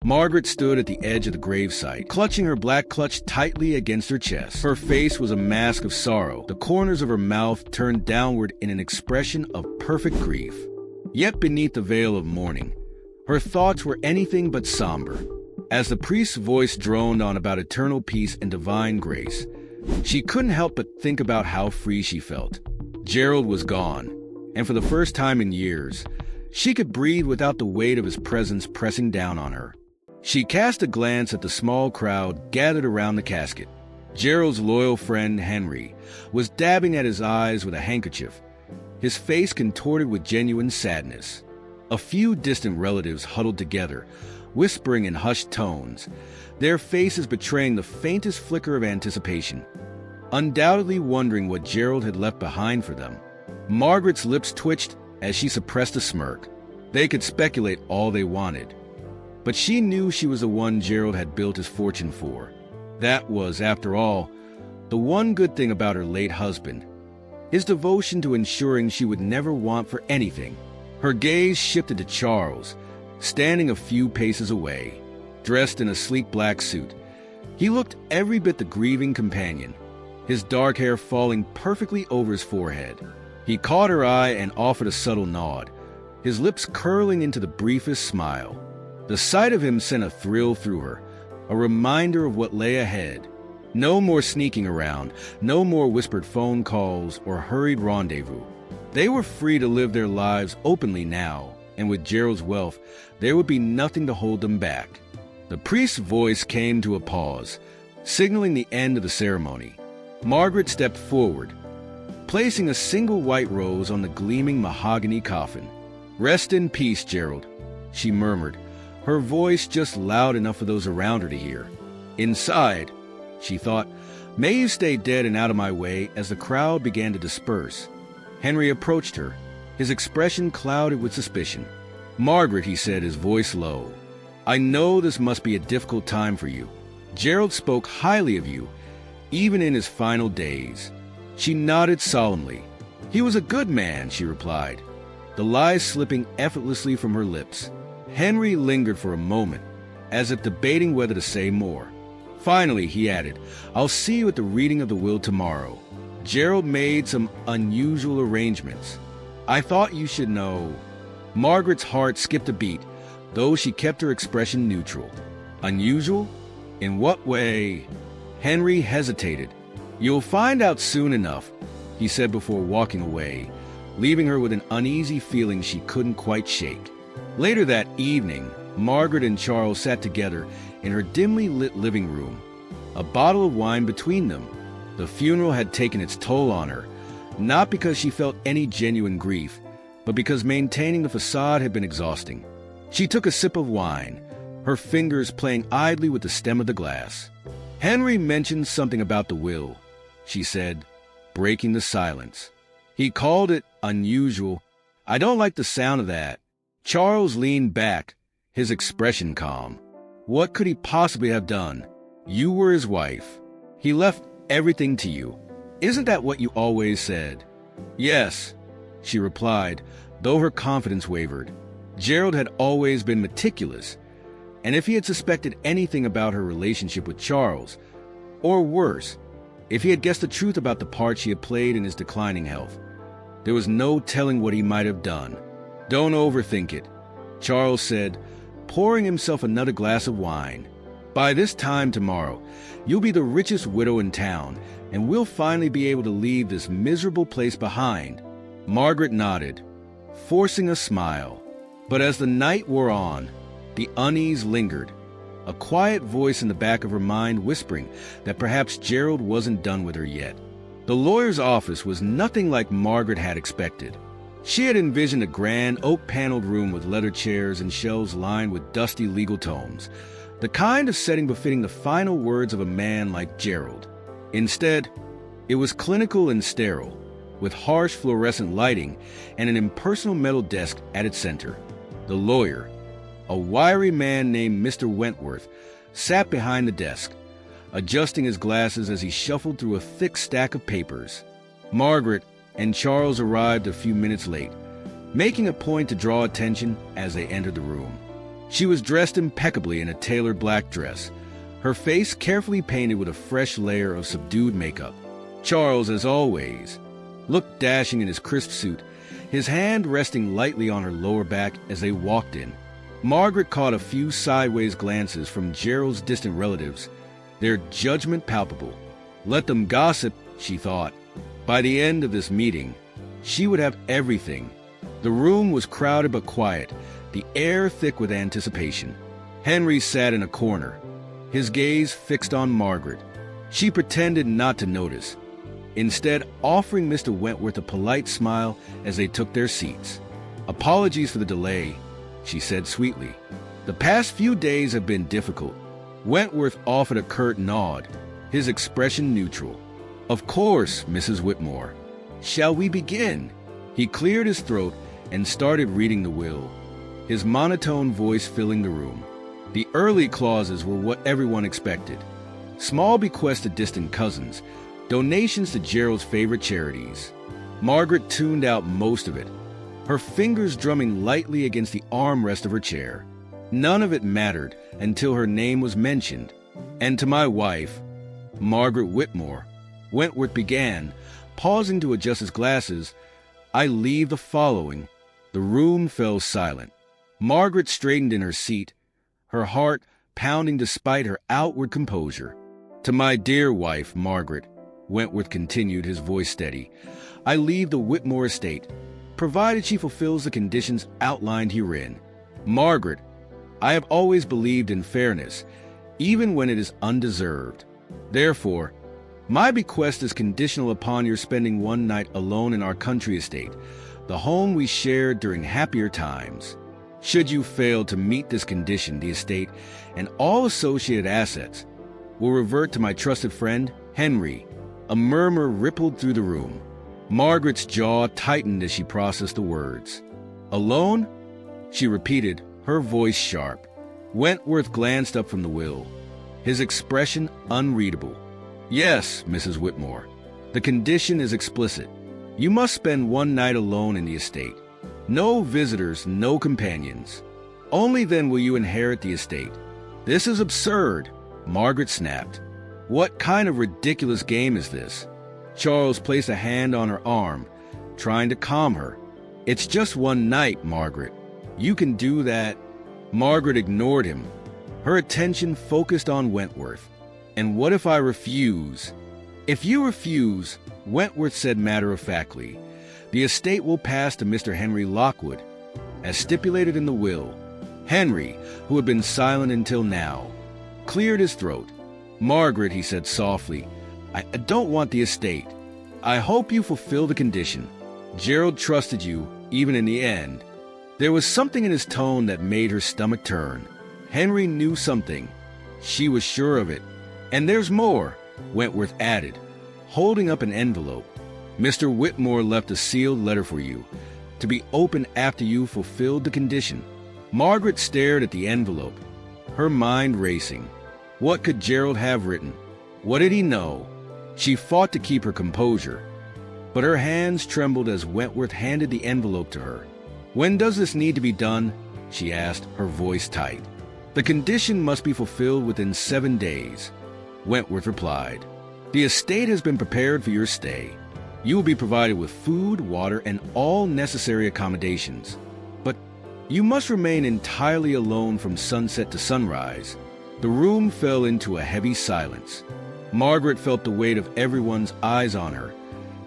Margaret stood at the edge of the gravesite, clutching her black clutch tightly against her chest. Her face was a mask of sorrow, the corners of her mouth turned downward in an expression of perfect grief. Yet beneath the veil of mourning, her thoughts were anything but somber. As the priest's voice droned on about eternal peace and divine grace, she couldn't help but think about how free she felt. Gerald was gone, and for the first time in years, she could breathe without the weight of his presence pressing down on her. She cast a glance at the small crowd gathered around the casket. Gerald's loyal friend, Henry, was dabbing at his eyes with a handkerchief, his face contorted with genuine sadness. A few distant relatives huddled together, whispering in hushed tones, their faces betraying the faintest flicker of anticipation, undoubtedly wondering what Gerald had left behind for them. Margaret's lips twitched as she suppressed a smirk. They could speculate all they wanted, but she knew she was the one Gerald had built his fortune for. That was, after all, the one good thing about her late husband, his devotion to ensuring she would never want for anything. Her gaze shifted to Charles, standing a few paces away, dressed in a sleek black suit. He looked every bit the grieving companion, his dark hair falling perfectly over his forehead. He caught her eye and offered a subtle nod, his lips curling into the briefest smile. The sight of him sent a thrill through her, a reminder of what lay ahead. No more sneaking around, no more whispered phone calls or hurried rendezvous. They were free to live their lives openly now, and with Gerald's wealth, there would be nothing to hold them back. The priest's voice came to a pause, signaling the end of the ceremony. Margaret stepped forward, placing a single white rose on the gleaming mahogany coffin. "Rest in peace, Gerald," she murmured, her voice just loud enough for those around her to hear. Inside, she thought, "May you stay dead and out of my way," as the crowd began to disperse. Henry approached her, his expression clouded with suspicion. "Margaret," he said, his voice low, "I know this must be a difficult time for you. Gerald spoke highly of you, even in his final days." She nodded solemnly. "He was a good man," she replied, the lies slipping effortlessly from her lips. Henry lingered for a moment, as if debating whether to say more. Finally, he added, "I'll see you at the reading of the will tomorrow. Gerald made some unusual arrangements. I thought you should know." Margaret's heart skipped a beat, though she kept her expression neutral. "Unusual? In what way?" Henry hesitated. "You'll find out soon enough," he said before walking away, leaving her with an uneasy feeling she couldn't quite shake. Later that evening, Margaret and Charles sat together in her dimly lit living room, a bottle of wine between them. The funeral had taken its toll on her, not because she felt any genuine grief, but because maintaining the facade had been exhausting. She took a sip of wine, her fingers playing idly with the stem of the glass. "Henry mentioned something about the will," she said, breaking the silence. "He called it unusual. I don't like the sound of that." Charles leaned back, his expression calm. "What could he possibly have done? You were his wife. He left everything to you. Isn't that what you always said?" "Yes," she replied, though her confidence wavered. Gerald had always been meticulous, and if he had suspected anything about her relationship with Charles, or worse, if he had guessed the truth about the part she had played in his declining health, there was no telling what he might have done. "Don't overthink it," Charles said, pouring himself another glass of wine. "By this time tomorrow, you'll be the richest widow in town, and we'll finally be able to leave this miserable place behind." Margaret nodded, forcing a smile. But as the night wore on, the unease lingered, a quiet voice in the back of her mind whispering that perhaps Gerald wasn't done with her yet. The lawyer's office was nothing like Margaret had expected. She had envisioned a grand oak-paneled room with leather chairs and shelves lined with dusty legal tomes, the kind of setting befitting the final words of a man like Gerald. Instead, it was clinical and sterile, with harsh fluorescent lighting and an impersonal metal desk at its center. The lawyer, a wiry man named Mr. Wentworth, sat behind the desk, adjusting his glasses as he shuffled through a thick stack of papers. Margaret and Charles arrived a few minutes late, making a point to draw attention as they entered the room. She was dressed impeccably in a tailored black dress, her face carefully painted with a fresh layer of subdued makeup. Charles, as always, looked dashing in his crisp suit, his hand resting lightly on her lower back as they walked in. Margaret caught a few sideways glances from Gerald's distant relatives, their judgment palpable. Let them gossip, she thought. By the end of this meeting, she would have everything. The room was crowded but quiet, the air thick with anticipation. Henry sat in a corner, his gaze fixed on Margaret. She pretended not to notice, instead offering Mr. Wentworth a polite smile as they took their seats. "Apologies for the delay," she said sweetly. "The past few days have been difficult." Wentworth offered a curt nod, his expression neutral. "Of course, Mrs. Whitmore. Shall we begin?" He cleared his throat and started reading the will, his monotone voice filling the room. The early clauses were what everyone expected. Small bequests to distant cousins, donations to Gerald's favorite charities. Margaret tuned out most of it, her fingers drumming lightly against the armrest of her chair. None of it mattered until her name was mentioned. "And to my wife, Margaret Whitmore," Wentworth began, pausing to adjust his glasses, "I leave the following." The room fell silent. Margaret straightened in her seat, her heart pounding despite her outward composure. "To my dear wife, Margaret," Wentworth continued, his voice steady, "I leave the Whitmore estate, provided she fulfills the conditions outlined herein. Margaret, I have always believed in fairness, even when it is undeserved. Therefore, my bequest is conditional upon your spending one night alone in our country estate, the home we shared during happier times. Should you fail to meet this condition, the estate and all associated assets will revert to my trusted friend, Henry." A murmur rippled through the room. Margaret's jaw tightened as she processed the words. "Alone?" she repeated, her voice sharp. Wentworth glanced up from the will, his expression unreadable. "Yes, Mrs. Whitmore. The condition is explicit. You must spend one night alone in the estate. No visitors, no companions. Only then will you inherit the estate." "This is absurd," Margaret snapped. "What kind of ridiculous game is this?" Charles placed a hand on her arm, trying to calm her. "It's just one night, Margaret. You can do that." Margaret ignored him, her attention focused on Wentworth. "And what if I refuse?" "If you refuse," Wentworth said matter-of-factly, "the estate will pass to Mr. Henry Lockwood, as stipulated in the will." Henry, who had been silent until now, cleared his throat. "Margaret," he said softly, I don't want the estate. I hope you fulfill the condition. Gerald trusted you, even in the end." There was something in his tone that made her stomach turn. Henry knew something. She was sure of it. "And there's more," Wentworth added, holding up an envelope. "Mr. Whitmore left a sealed letter for you, to be opened after you fulfilled the condition." Margaret stared at the envelope, her mind racing. What could Gerald have written? What did he know? She fought to keep her composure, but her hands trembled as Wentworth handed the envelope to her. "When does this need to be done?" she asked, her voice tight. "The condition must be fulfilled within 7 days," Wentworth replied. "The estate has been prepared for your stay. You will be provided with food, water, and all necessary accommodations. But you must remain entirely alone from sunset to sunrise." The room fell into a heavy silence. Margaret felt the weight of everyone's eyes on her,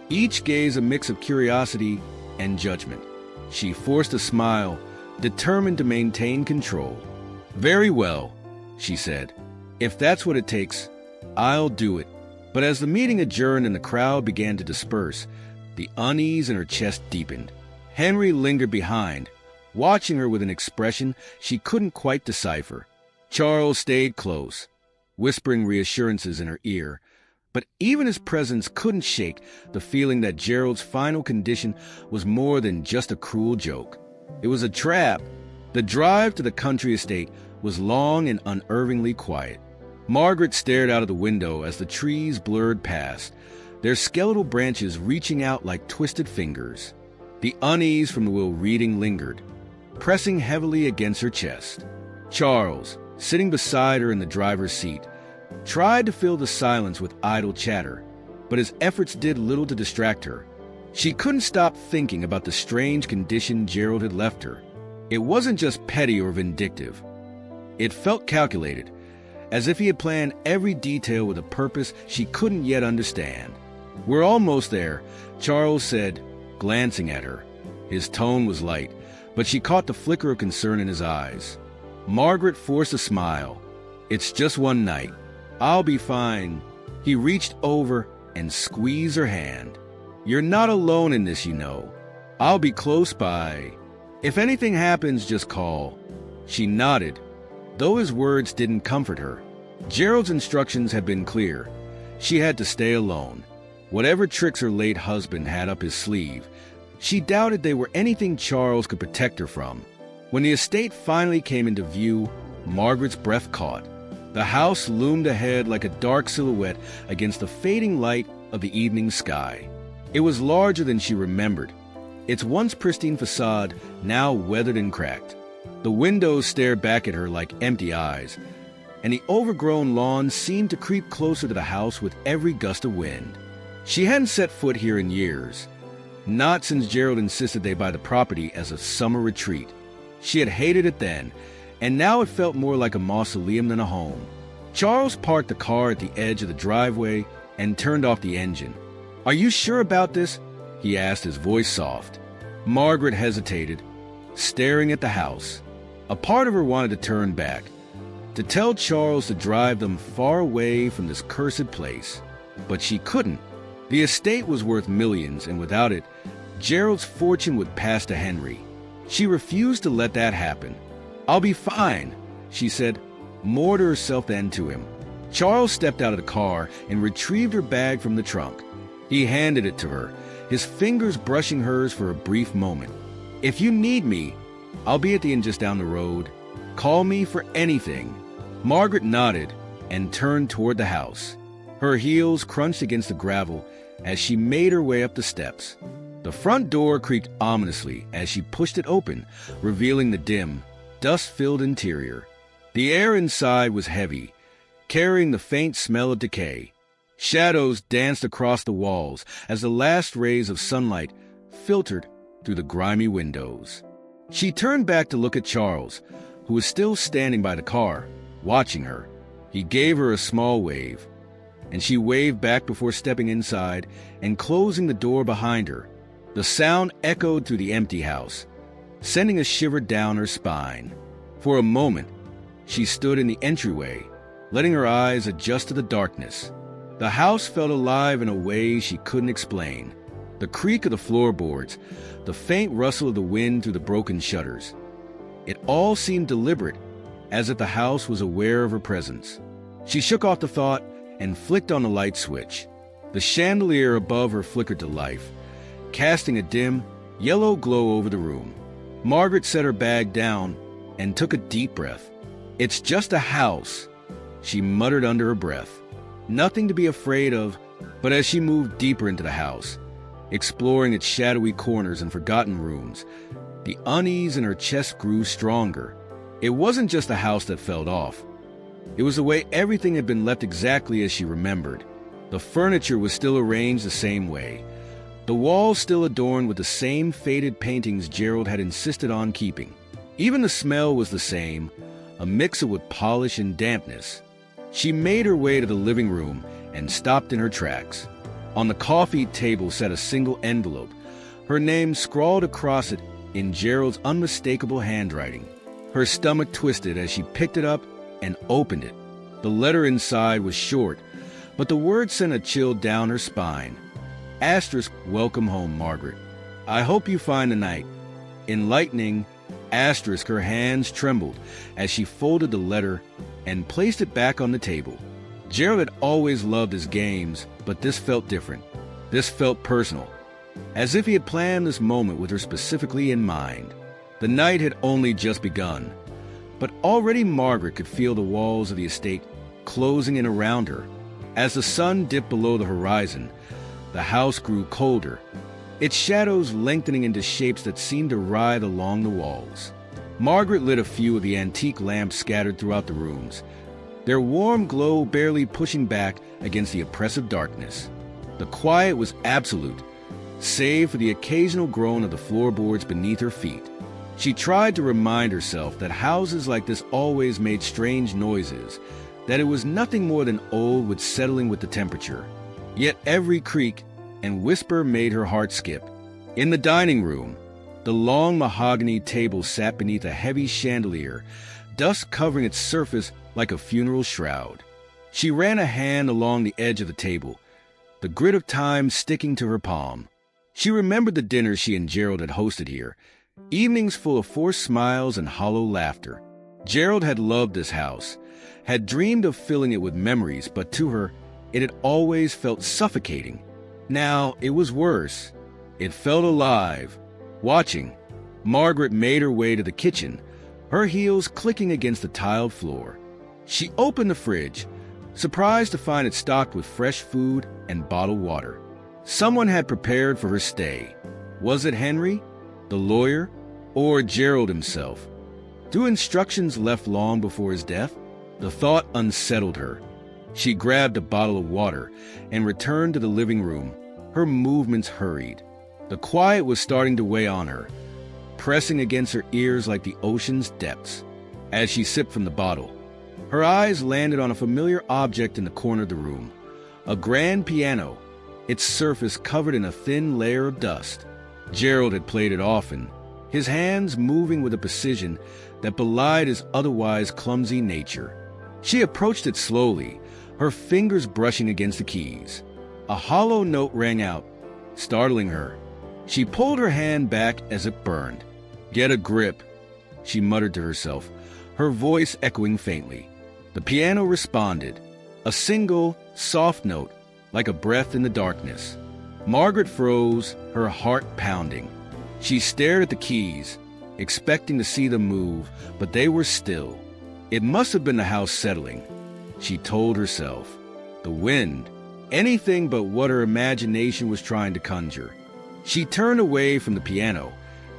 each gaze a mix of curiosity and judgment. She forced a smile, determined to maintain control. "Very well," she said. "If that's what it takes, I'll do it." But as the meeting adjourned and the crowd began to disperse, the unease in her chest deepened. Henry lingered behind, watching her with an expression she couldn't quite decipher. Charles stayed close, whispering reassurances in her ear, but even his presence couldn't shake the feeling that Gerald's final condition was more than just a cruel joke. It was a trap. The drive to the country estate was long and unervingly quiet. Margaret stared out of the window as the trees blurred past, their skeletal branches reaching out like twisted fingers. The unease from the will reading lingered, pressing heavily against her chest. Charles, sitting beside her in the driver's seat, tried to fill the silence with idle chatter, but his efforts did little to distract her. She couldn't stop thinking about the strange condition Gerald had left her. It wasn't just petty or vindictive. It felt calculated, as if he had planned every detail with a purpose she couldn't yet understand. "We're almost there," Charles said, glancing at her. His tone was light, but she caught the flicker of concern in his eyes. Margaret forced a smile. "It's just one night. I'll be fine." He reached over and squeezed her hand. "You're not alone in this, you know. I'll be close by. If anything happens, just call." She nodded, though his words didn't comfort her. Gerald's instructions had been clear. She had to stay alone. Whatever tricks her late husband had up his sleeve, she doubted they were anything Charles could protect her from. When the estate finally came into view, Margaret's breath caught. The house loomed ahead like a dark silhouette against the fading light of the evening sky. It was larger than she remembered, its once pristine facade now weathered and cracked. The windows stared back at her like empty eyes, and the overgrown lawn seemed to creep closer to the house with every gust of wind. She hadn't set foot here in years, not since Gerald insisted they buy the property as a summer retreat. She had hated it then, and now it felt more like a mausoleum than a home. Charles parked the car at the edge of the driveway and turned off the engine. "Are you sure about this?" he asked, his voice soft. Margaret hesitated, staring at the house. A part of her wanted to turn back, to tell Charles to drive them far away from this cursed place. But she couldn't. The estate was worth millions, and without it, Gerald's fortune would pass to Henry. She refused to let that happen. "I'll be fine," she said, more to herself than to him. Charles stepped out of the car and retrieved her bag from the trunk. He handed it to her, his fingers brushing hers for a brief moment. "If you need me, I'll be at the inn just down the road. Call me for anything." Margaret nodded and turned toward the house. Her heels crunched against the gravel as she made her way up the steps. The front door creaked ominously as she pushed it open, revealing the dim, dust-filled interior. The air inside was heavy, carrying the faint smell of decay. Shadows danced across the walls as the last rays of sunlight filtered through the grimy windows. She turned back to look at Charles, who was still standing by the car, watching her. He gave her a small wave, and she waved back before stepping inside and closing the door behind her. The sound echoed through the empty house, sending a shiver down her spine. For a moment, she stood in the entryway, letting her eyes adjust to the darkness. The house felt alive in a way she couldn't explain. The creak of the floorboards, the faint rustle of the wind through the broken shutters. It all seemed deliberate, as if the house was aware of her presence. She shook off the thought and flicked on the light switch. The chandelier above her flickered to life, casting a dim, yellow glow over the room. Margaret set her bag down and took a deep breath. "It's just a house," she muttered under her breath. Nothing to be afraid of. But as she moved deeper into the house, exploring its shadowy corners and forgotten rooms, the unease in her chest grew stronger. It wasn't just the house that felt off. It was the way everything had been left exactly as she remembered. The furniture was still arranged the same way, the walls still adorned with the same faded paintings Gerald had insisted on keeping. Even the smell was the same, a mix of wood polish and dampness. She made her way to the living room and stopped in her tracks. On the coffee table sat a single envelope, her name scrawled across it in Gerald's unmistakable handwriting. Her stomach twisted as she picked it up and opened it. The letter inside was short, but the words sent a chill down her spine. Asterisk, "Welcome home, Margaret. I hope you find the night." Enlightening, asterisk, her hands trembled as she folded the letter and placed it back on the table. Gerald had always loved his games, but this felt different. This felt personal, as if he had planned this moment with her specifically in mind. The night had only just begun, but already Margaret could feel the walls of the estate closing in around her. As the sun dipped below the horizon, the house grew colder, its shadows lengthening into shapes that seemed to writhe along the walls. Margaret lit a few of the antique lamps scattered throughout the rooms, their warm glow barely pushing back against the oppressive darkness. The quiet was absolute, save for the occasional groan of the floorboards beneath her feet. She tried to remind herself that houses like this always made strange noises, that it was nothing more than old with settling with the temperature. Yet every creak and whisper made her heart skip. In the dining room, the long mahogany table sat beneath a heavy chandelier, dust covering its surface like a funeral shroud. She ran a hand along the edge of the table, the grit of time sticking to her palm. She remembered the dinners she and Gerald had hosted here, evenings full of forced smiles and hollow laughter. Gerald had loved this house, had dreamed of filling it with memories, but to her, it had always felt suffocating. Now it was worse. It felt alive. Watching, Margaret made her way to the kitchen, her heels clicking against the tiled floor. She opened the fridge, surprised to find it stocked with fresh food and bottled water. Someone had prepared for her stay. Was it Henry, the lawyer, or Gerald himself? Do instructions left long before his death? The thought unsettled her. She grabbed a bottle of water and returned to the living room, her movements hurried. The quiet was starting to weigh on her, pressing against her ears like the ocean's depths. As she sipped from the bottle, her eyes landed on a familiar object in the corner of the room, a grand piano, its surface covered in a thin layer of dust. Gerald had played it often, his hands moving with a precision that belied his otherwise clumsy nature. She approached it slowly, her fingers brushing against the keys. A hollow note rang out, startling her. She pulled her hand back as it burned. "Get a grip," she muttered to herself, her voice echoing faintly. The piano responded, a single, soft note, like a breath in the darkness. Margaret froze, her heart pounding. She stared at the keys, expecting to see them move, but they were still. It must have been the house settling, she told herself. The wind, anything but what her imagination was trying to conjure. She turned away from the piano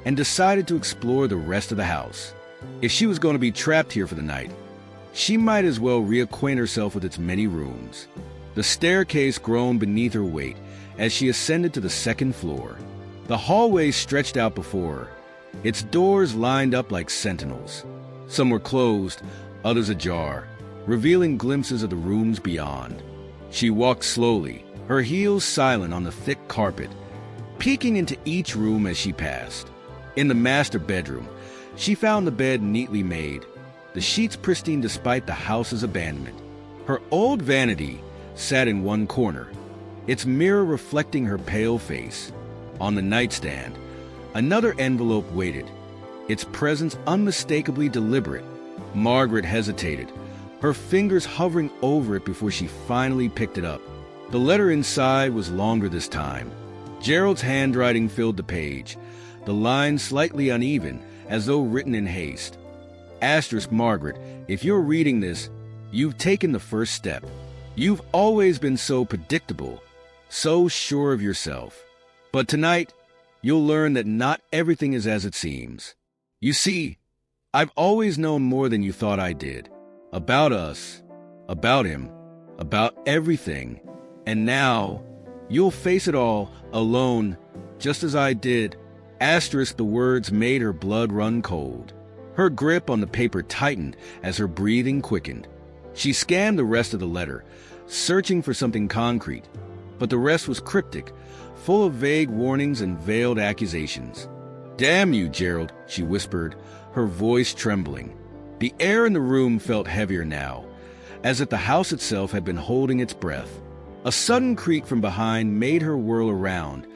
and decided to explore the rest of the house. If she was going to be trapped here for the night, she might as well reacquaint herself with its many rooms. The staircase groaned beneath her weight as she ascended to the second floor. The hallway stretched out before her, its doors lined up like sentinels. Some were closed, others ajar, revealing glimpses of the rooms beyond. She walked slowly, her heels silent on the thick carpet, peeking into each room as she passed. In the master bedroom, she found the bed neatly made, the sheets pristine despite the house's abandonment. Her old vanity sat in one corner, its mirror reflecting her pale face. On the nightstand, another envelope waited, its presence unmistakably deliberate. Margaret hesitated, her fingers hovering over it before she finally picked it up. The letter inside was longer this time. Gerald's handwriting filled the page, the lines slightly uneven, as though written in haste. Asterisk Margaret, if you're reading this, you've taken the first step. You've always been so predictable, so sure of yourself. But tonight, you'll learn that not everything is as it seems. You see, I've always known more than you thought I did. About us, about him, about everything. And now, you'll face it all, alone, just as I did. Asterisk, the words made her blood run cold. Her grip on the paper tightened as her breathing quickened. She scanned the rest of the letter, searching for something concrete. But the rest was cryptic, full of vague warnings and veiled accusations. "Damn you, Gerald," she whispered, her voice trembling. The air in the room felt heavier now, as if the house itself had been holding its breath. A sudden creak from behind made her whirl around,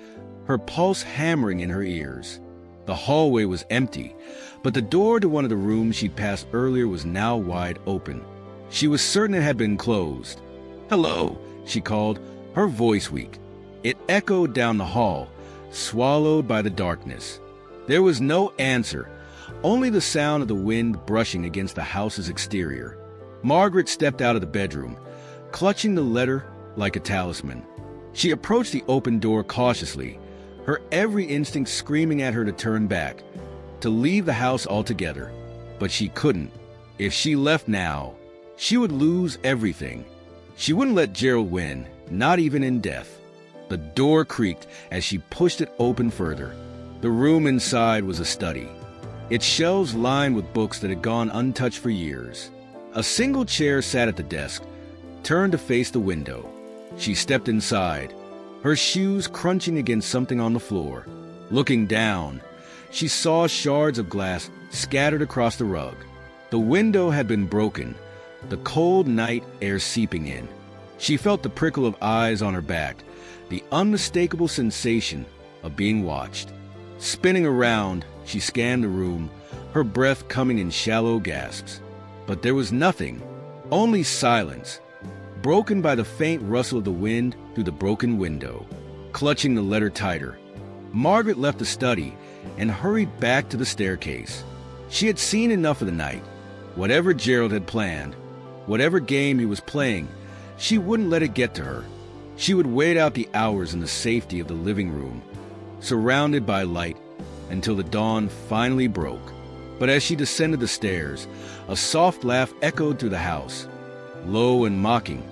her pulse hammering in her ears. The hallway was empty, but the door to one of the rooms she'd passed earlier was now wide open. She was certain it had been closed. "Hello," she called, her voice weak. It echoed down the hall, swallowed by the darkness. There was no answer, only the sound of the wind brushing against the house's exterior. Margaret stepped out of the bedroom, clutching the letter like a talisman. She approached the open door cautiously, her every instinct screaming at her to turn back, to leave the house altogether. But she couldn't. If she left now, she would lose everything. She wouldn't let Gerald win, not even in death. The door creaked as she pushed it open further. The room inside was a study, its shelves lined with books that had gone untouched for years. A single chair sat at the desk, turned to face the window. She stepped inside, her shoes crunching against something on the floor. Looking down, she saw shards of glass scattered across the rug. The window had been broken, the cold night air seeping in. She felt the prickle of eyes on her back, the unmistakable sensation of being watched. Spinning around, she scanned the room, her breath coming in shallow gasps. But there was nothing, only silence, broken by the faint rustle of the wind through the broken window. Clutching the letter tighter, Margaret left the study and hurried back to the staircase. She had seen enough of the night. Whatever Gerald had planned, whatever game he was playing, she wouldn't let it get to her. She would wait out the hours in the safety of the living room, surrounded by light, until the dawn finally broke. But as she descended the stairs, a soft laugh echoed through the house, low and mocking,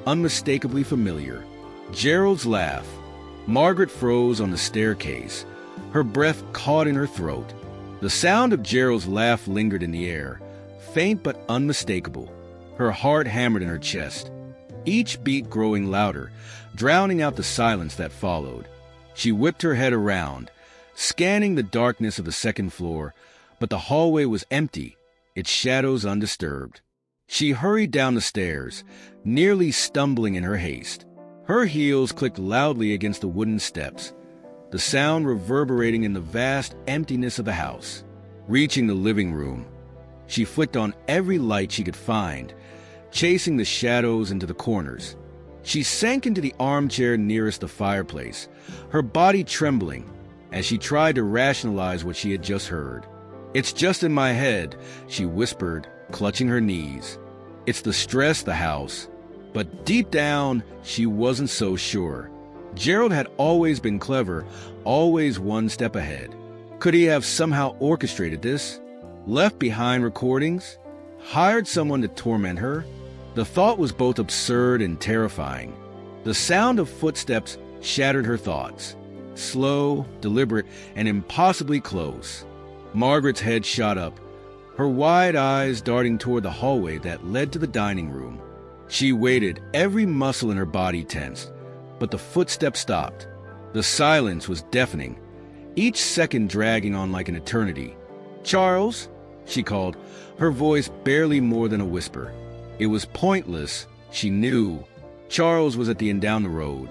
unmistakably familiar. Gerald's laugh. Margaret froze on the staircase, her breath caught in her throat. The sound of Gerald's laugh lingered in the air, faint but unmistakable. Her heart hammered in her chest, each beat growing louder, drowning out the silence that followed. She whipped her head around, scanning the darkness of the second floor, but the hallway was empty, its shadows undisturbed. She hurried down the stairs, nearly stumbling in her haste. Her heels clicked loudly against the wooden steps, the sound reverberating in the vast emptiness of the house. Reaching the living room, she flicked on every light she could find, chasing the shadows into the corners. She sank into the armchair nearest the fireplace, her body trembling as she tried to rationalize what she had just heard. "It's just in my head," she whispered, clutching her knees. "It's the stress, the house." But deep down, she wasn't so sure. Gerald had always been clever, always one step ahead. Could he have somehow orchestrated this? Left behind recordings? Hired someone to torment her? The thought was both absurd and terrifying. The sound of footsteps shattered her thoughts. Slow, deliberate, and impossibly close. Margaret's head shot up, her wide eyes darting toward the hallway that led to the dining room. She waited, every muscle in her body tensed, but the footsteps stopped. The silence was deafening, each second dragging on like an eternity. "Charles?" she called, her voice barely more than a whisper. It was pointless, she knew. Charles was at the end down the road,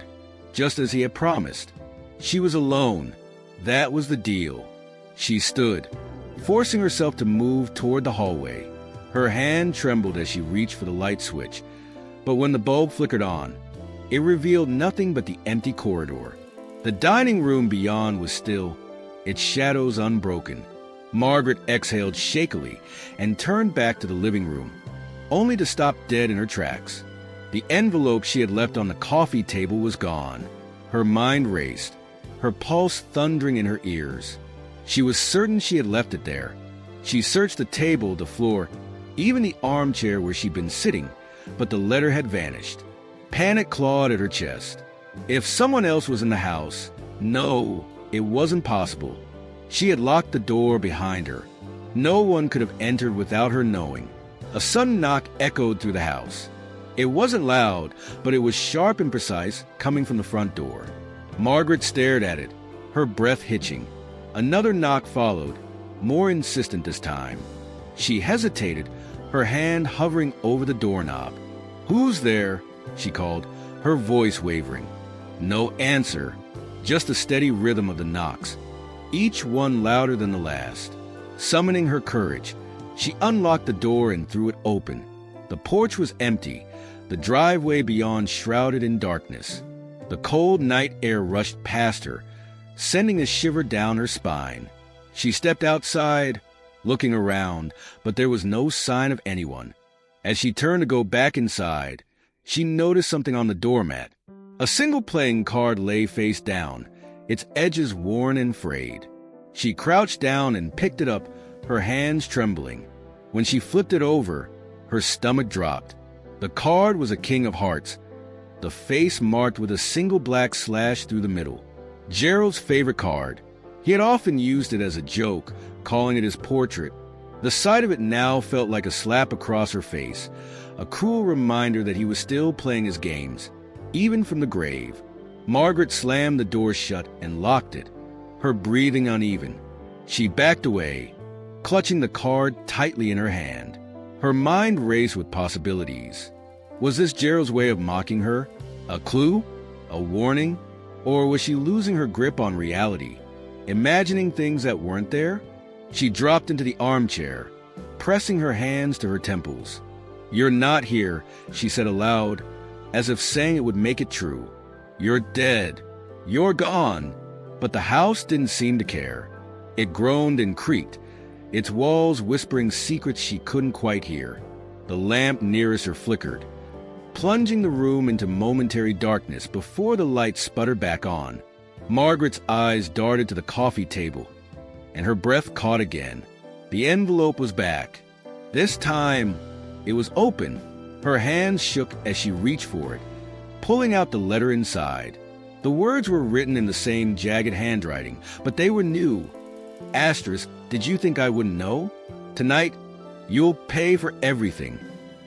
just as he had promised. She was alone. That was the deal. She stood, forcing herself to move toward the hallway. Her hand trembled as she reached for the light switch, but when the bulb flickered on, it revealed nothing but the empty corridor. The dining room beyond was still, its shadows unbroken. Margaret exhaled shakily and turned back to the living room, only to stop dead in her tracks. The envelope she had left on the coffee table was gone. Her mind raced, her pulse thundering in her ears. She was certain she had left it there. She searched the table, the floor, even the armchair where she'd been sitting, but the letter had vanished. Panic clawed at her chest. If someone else was in the house, no, it wasn't possible. She had locked the door behind her. No one could have entered without her knowing. A sudden knock echoed through the house. It wasn't loud, but it was sharp and precise, coming from the front door. Margaret stared at it, her breath hitching. Another knock followed, more insistent this time. She hesitated, her hand hovering over the doorknob. "Who's there?" she called, her voice wavering. No answer, just the steady rhythm of the knocks, each one louder than the last. Summoning her courage, she unlocked the door and threw it open. The porch was empty, the driveway beyond shrouded in darkness. The cold night air rushed past her, sending a shiver down her spine. She stepped outside, looking around, but there was no sign of anyone. As she turned to go back inside, she noticed something on the doormat. A single playing card lay face down, its edges worn and frayed. She crouched down and picked it up, her hands trembling. When she flipped it over, her stomach dropped. The card was a king of hearts, the face marked with a single black slash through the middle. Gerald's favorite card. He had often used it as a joke, calling it his portrait. The sight of it now felt like a slap across her face, a cruel reminder that he was still playing his games, even from the grave. Margaret slammed the door shut and locked it, her breathing uneven. She backed away, clutching the card tightly in her hand. Her mind raced with possibilities. Was this Gerald's way of mocking her? A clue? A warning? Or was she losing her grip on reality, imagining things that weren't there? She dropped into the armchair, pressing her hands to her temples. "You're not here," she said aloud, as if saying it would make it true. "You're dead. You're gone." But the house didn't seem to care. It groaned and creaked, its walls whispering secrets she couldn't quite hear. The lamp nearest her flickered, plunging the room into momentary darkness before the light sputtered back on. Margaret's eyes darted to the coffee table, and her breath caught again. The envelope was back. This time, it was open. Her hands shook as she reached for it, pulling out the letter inside. The words were written in the same jagged handwriting, but they were new. Asterisk, did you think I wouldn't know? Tonight, you'll pay for everything.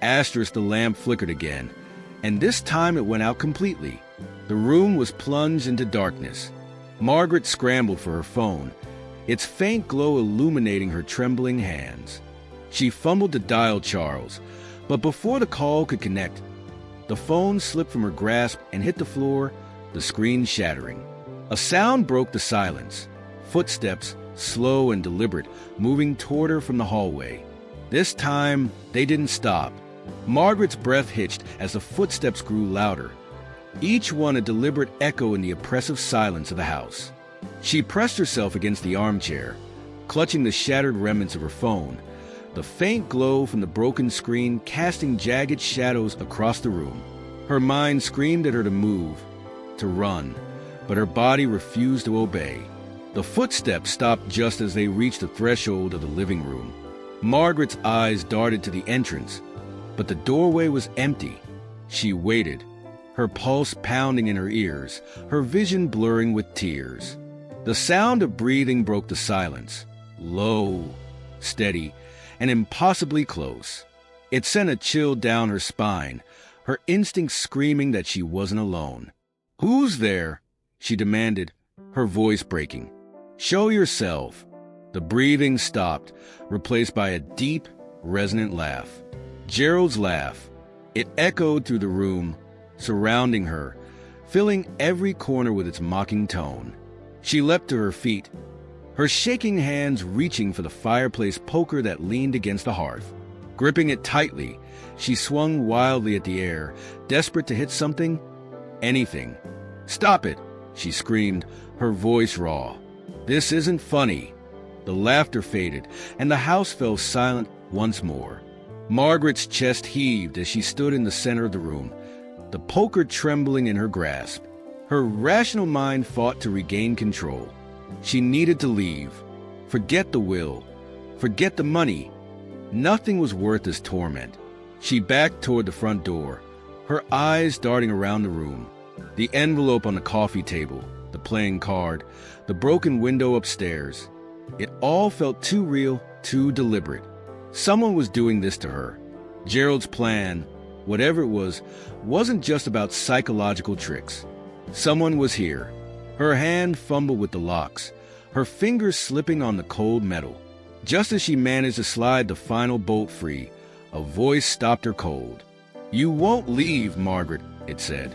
Asterisk, the lamp flickered again, and this time it went out completely. The room was plunged into darkness. Margaret scrambled for her phone, its faint glow illuminating her trembling hands. She fumbled to dial Charles, but before the call could connect, the phone slipped from her grasp and hit the floor, the screen shattering. A sound broke the silence. Footsteps, slow and deliberate, moving toward her from the hallway. This time, they didn't stop. Margaret's breath hitched as the footsteps grew louder, each one a deliberate echo in the oppressive silence of the house. She pressed herself against the armchair, clutching the shattered remnants of her phone, the faint glow from the broken screen casting jagged shadows across the room. Her mind screamed at her to move, to run, but her body refused to obey. The footsteps stopped just as they reached the threshold of the living room. Margaret's eyes darted to the entrance, but the doorway was empty. She waited, her pulse pounding in her ears, her vision blurring with tears. The sound of breathing broke the silence, low, steady, and impossibly close. It sent a chill down her spine, her instincts screaming that she wasn't alone. "Who's there?" she demanded, her voice breaking. "Show yourself." The breathing stopped, replaced by a deep, resonant laugh. Gerald's laugh. It echoed through the room, surrounding her, filling every corner with its mocking tone. She leapt to her feet, her shaking hands reaching for the fireplace poker that leaned against the hearth. Gripping it tightly, she swung wildly at the air, desperate to hit something, anything. "Stop it!" she screamed, her voice raw. "This isn't funny." The laughter faded, and the house fell silent once more. Margaret's chest heaved as she stood in the center of the room, the poker trembling in her grasp. Her rational mind fought to regain control. She needed to leave. Forget the will. Forget the money. Nothing was worth this torment. She backed toward the front door, her eyes darting around the room. The envelope on the coffee table, the playing card, the broken window upstairs. It all felt too real, too deliberate. Someone was doing this to her. Gerald's plan, whatever it was, wasn't just about psychological tricks. Someone was here. Her hand fumbled with the locks, her fingers slipping on the cold metal. Just as she managed to slide the final bolt free, a voice stopped her cold. "You won't leave, Margaret," it said.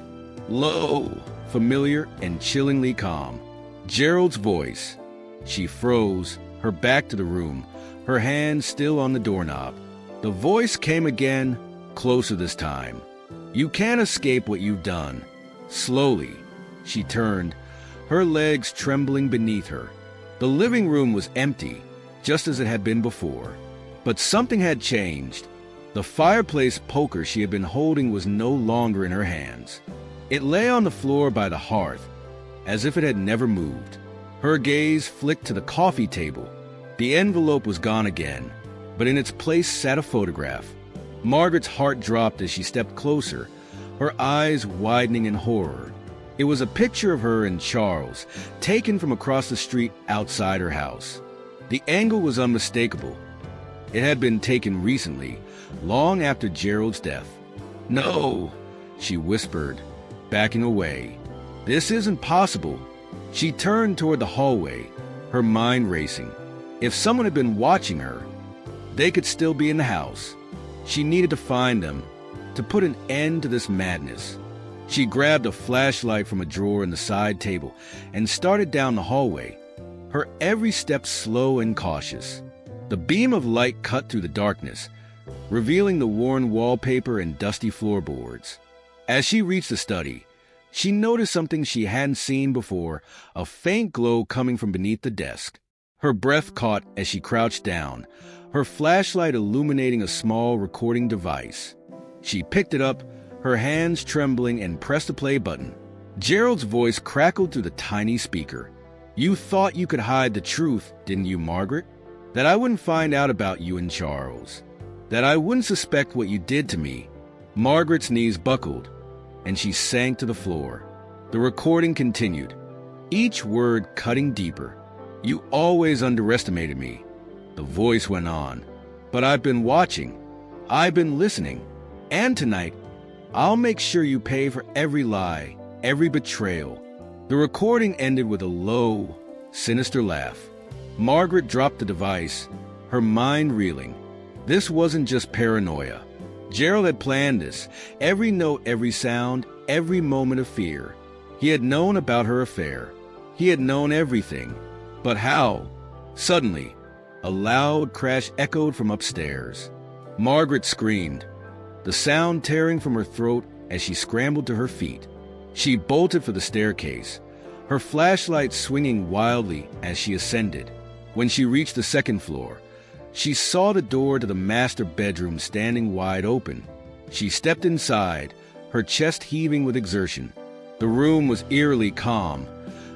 Low, familiar, and chillingly calm. Gerald's voice. She froze, her back to the room, her hand still on the doorknob. The voice came again, closer this time. "You can't escape what you've done." Slowly, she turned, her legs trembling beneath her. The living room was empty, just as it had been before. But something had changed. The fireplace poker she had been holding was no longer in her hands. It lay on the floor by the hearth, as if it had never moved. Her gaze flicked to the coffee table. The envelope was gone again, but in its place sat a photograph. Margaret's heart dropped as she stepped closer, her eyes widening in horror. It was a picture of her and Charles, taken from across the street outside her house. The angle was unmistakable. It had been taken recently, long after Gerald's death. "No," she whispered, backing away. "This isn't possible." She turned toward the hallway, her mind racing. If someone had been watching her, they could still be in the house. She needed to find them, to put an end to this madness. She grabbed a flashlight from a drawer in the side table and started down the hallway, her every step slow and cautious. The beam of light cut through the darkness, revealing the worn wallpaper and dusty floorboards. As she reached the study, she noticed something she hadn't seen before, a faint glow coming from beneath the desk. Her breath caught as she crouched down, her flashlight illuminating a small recording device. She picked it up, her hands trembling, and pressed the play button. Gerald's voice crackled through the tiny speaker. "You thought you could hide the truth, didn't you, Margaret? That I wouldn't find out about you and Charles. That I wouldn't suspect what you did to me." Margaret's knees buckled, and she sank to the floor. The recording continued, each word cutting deeper. "You always underestimated me," the voice went on. "But I've been watching. I've been listening. And tonight, I'll make sure you pay for every lie, every betrayal." The recording ended with a low, sinister laugh. Margaret dropped the device, her mind reeling. This wasn't just paranoia. Gerald had planned this, every note, every sound, every moment of fear. He had known about her affair. He had known everything. But how? Suddenly, a loud crash echoed from upstairs. Margaret screamed, the sound tearing from her throat as she scrambled to her feet. She bolted for the staircase, her flashlight swinging wildly as she ascended. When she reached the second floor, she saw the door to the master bedroom standing wide open. She stepped inside, her chest heaving with exertion. The room was eerily calm,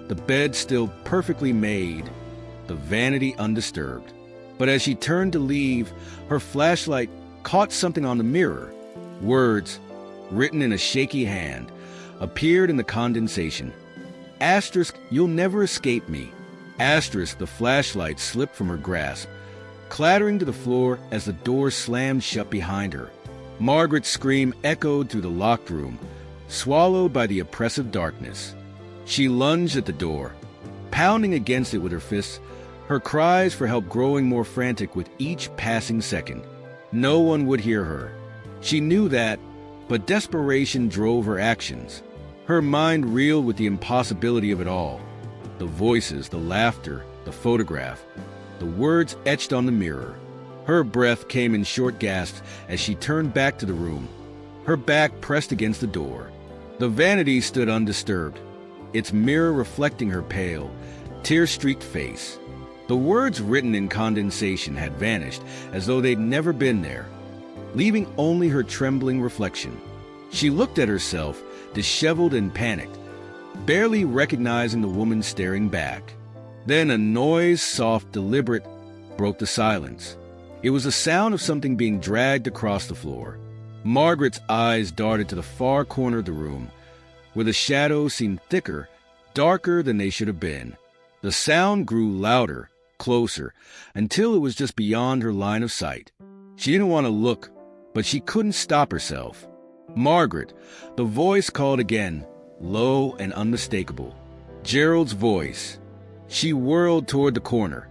the bed still perfectly made, the vanity undisturbed. But as she turned to leave, her flashlight caught something on the mirror. Words, written in a shaky hand, appeared in the condensation. "Asterisk, you'll never escape me." Asterisk, the flashlight slipped from her grasp, clattering to the floor as the door slammed shut behind her. Margaret's scream echoed through the locked room, swallowed by the oppressive darkness. She lunged at the door, pounding against it with her fists, her cries for help growing more frantic with each passing second. No one would hear her. She knew that, but desperation drove her actions. Her mind reeled with the impossibility of it all. The voices, the laughter, the photograph, the words etched on the mirror. Her breath came in short gasps as she turned back to the room, her back pressed against the door. The vanity stood undisturbed, its mirror reflecting her pale, tear-streaked face. The words written in condensation had vanished as though they'd never been there, leaving only her trembling reflection. She looked at herself, disheveled and panicked, barely recognizing the woman staring back. Then a noise, soft, deliberate, broke the silence. It was the sound of something being dragged across the floor. Margaret's eyes darted to the far corner of the room, where the shadows seemed thicker, darker than they should have been. The sound grew louder, closer, until it was just beyond her line of sight. She didn't want to look, but she couldn't stop herself. "Margaret," the voice called again, low and unmistakable. Gerald's voice. She whirled toward the corner,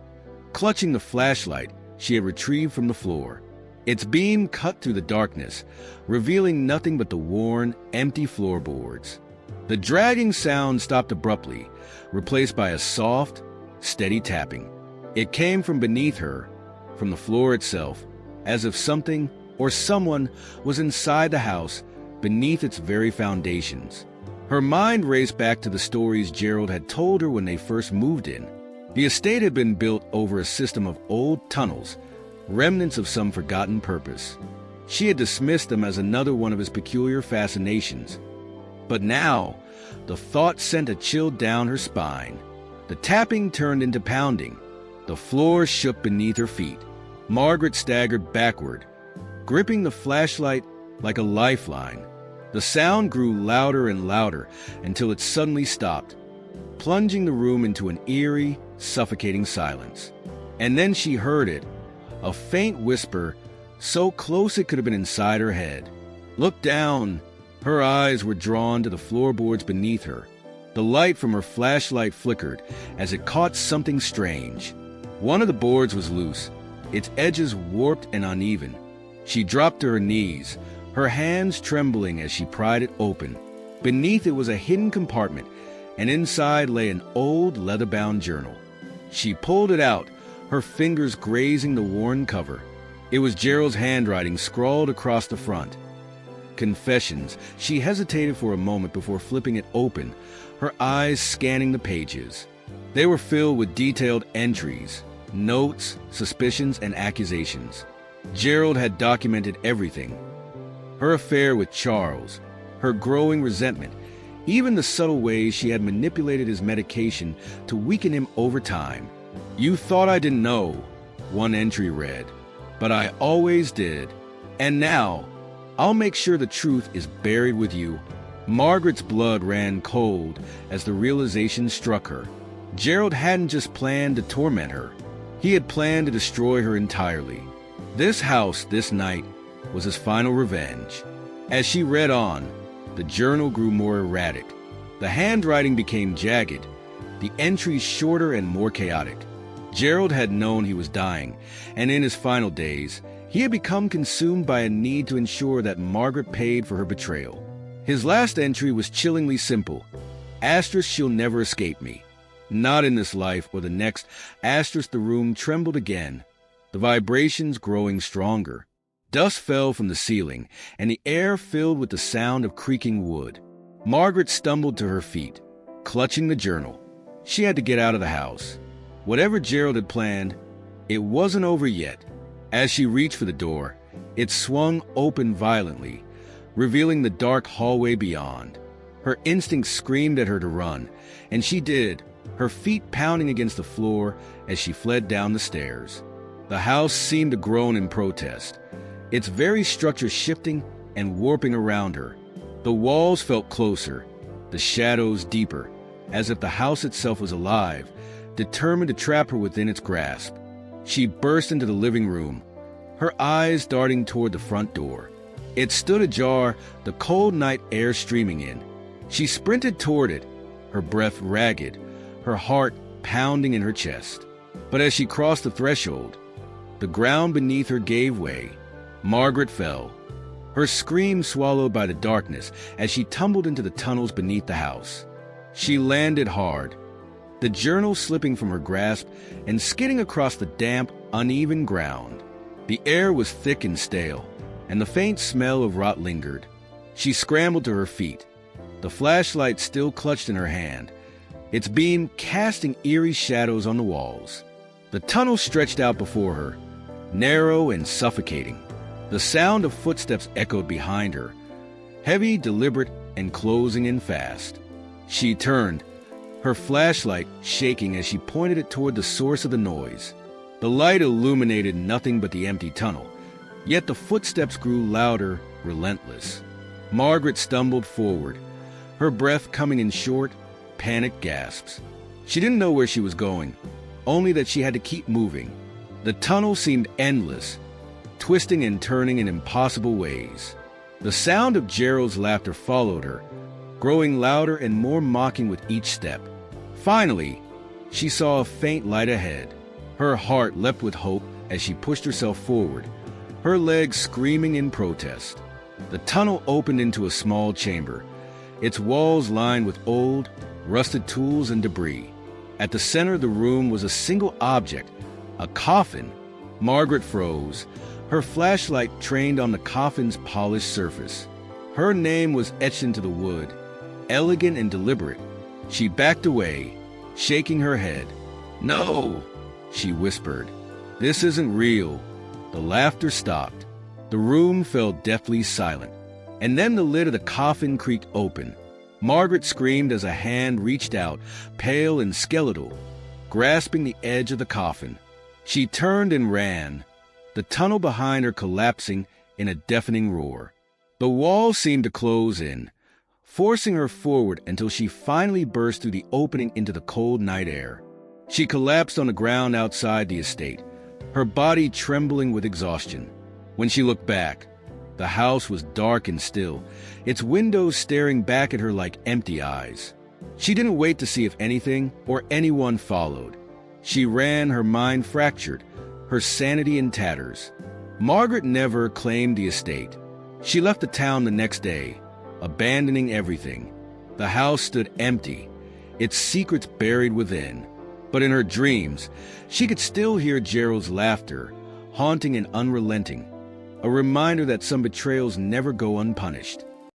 clutching the flashlight she had retrieved from the floor. Its beam cut through the darkness, revealing nothing but the worn, empty floorboards. The dragging sound stopped abruptly, replaced by a soft, steady tapping. It came from beneath her, from the floor itself, as if something or someone was inside the house, beneath its very foundations. Her mind raced back to the stories Gerald had told her when they first moved in. The estate had been built over a system of old tunnels, remnants of some forgotten purpose. She had dismissed them as another one of his peculiar fascinations. But now, the thought sent a chill down her spine. The tapping turned into pounding. The floor shook beneath her feet. Margaret staggered backward, gripping the flashlight like a lifeline. The sound grew louder and louder until it suddenly stopped, plunging the room into an eerie, suffocating silence. And then she heard it, a faint whisper, so close it could have been inside her head. "Look down." Her eyes were drawn to the floorboards beneath her. The light from her flashlight flickered as it caught something strange. One of the boards was loose, its edges warped and uneven. She dropped to her knees, her hands trembling as she pried it open. Beneath it was a hidden compartment, and inside lay an old leather-bound journal. She pulled it out, her fingers grazing the worn cover. It was Gerald's handwriting scrawled across the front. Confessions. She hesitated for a moment before flipping it open, her eyes scanning the pages. They were filled with detailed entries, notes, suspicions, and accusations. Gerald had documented everything. Her affair with Charles, her growing resentment, even the subtle ways she had manipulated his medication to weaken him over time. "You thought I didn't know," one entry read, "but I always did. And now, I'll make sure the truth is buried with you." Margaret's blood ran cold as the realization struck her. Gerald hadn't just planned to torment her. He had planned to destroy her entirely. This house, this night, was his final revenge. As she read on, the journal grew more erratic. The handwriting became jagged, the entries shorter and more chaotic. Gerald had known he was dying, and in his final days, he had become consumed by a need to ensure that Margaret paid for her betrayal. His last entry was chillingly simple. "Asterisk, she'll never escape me. Not in this life or the next." Asterisk, the room trembled again, the vibrations growing stronger. Dust fell from the ceiling, and the air filled with the sound of creaking wood. Margaret stumbled to her feet, clutching the journal. She had to get out of the house. Whatever Gerald had planned, it wasn't over yet. As she reached for the door, it swung open violently, revealing the dark hallway beyond. Her instincts screamed at her to run, and she did, her feet pounding against the floor as she fled down the stairs. The house seemed to groan in protest, its very structure shifting and warping around her. The walls felt closer, the shadows deeper, as if the house itself was alive, determined to trap her within its grasp. She burst into the living room, her eyes darting toward the front door. It stood ajar, the cold night air streaming in. She sprinted toward it, her breath ragged, her heart pounding in her chest. But as she crossed the threshold, the ground beneath her gave way. Margaret fell, her scream swallowed by the darkness as she tumbled into the tunnels beneath the house. She landed hard, the journal slipping from her grasp and skidding across the damp, uneven ground. The air was thick and stale, and the faint smell of rot lingered. She scrambled to her feet, the flashlight still clutched in her hand, its beam casting eerie shadows on the walls. The tunnel stretched out before her, narrow and suffocating. The sound of footsteps echoed behind her, heavy, deliberate, and closing in fast. She turned, her flashlight shaking as she pointed it toward the source of the noise. The light illuminated nothing but the empty tunnel, yet the footsteps grew louder, relentless. Margaret stumbled forward, her breath coming in short, panicked gasps. She didn't know where she was going, only that she had to keep moving. The tunnel seemed endless, twisting and turning in impossible ways. The sound of Gerald's laughter followed her, growing louder and more mocking with each step. Finally, she saw a faint light ahead. Her heart leapt with hope as she pushed herself forward, her legs screaming in protest. The tunnel opened into a small chamber, its walls lined with old, rusted tools and debris. At the center of the room was a single object, a coffin. Margaret froze, her flashlight trained on the coffin's polished surface. Her name was etched into the wood, elegant and deliberate. She backed away, shaking her head. "No," she whispered. "This isn't real." The laughter stopped. The room fell deathly silent, and then the lid of the coffin creaked open. Margaret screamed as a hand reached out, pale and skeletal, grasping the edge of the coffin. She turned and ran, the tunnel behind her collapsing in a deafening roar. The wall seemed to close in, forcing her forward until she finally burst through the opening into the cold night air. She collapsed on the ground outside the estate, her body trembling with exhaustion. When she looked back, the house was dark and still, its windows staring back at her like empty eyes. She didn't wait to see if anything or anyone followed. She ran, her mind fractured, her sanity in tatters. Margaret never claimed the estate. She left the town the next day, abandoning everything. The house stood empty, its secrets buried within. But in her dreams, she could still hear Gerald's laughter, haunting and unrelenting, a reminder that some betrayals never go unpunished.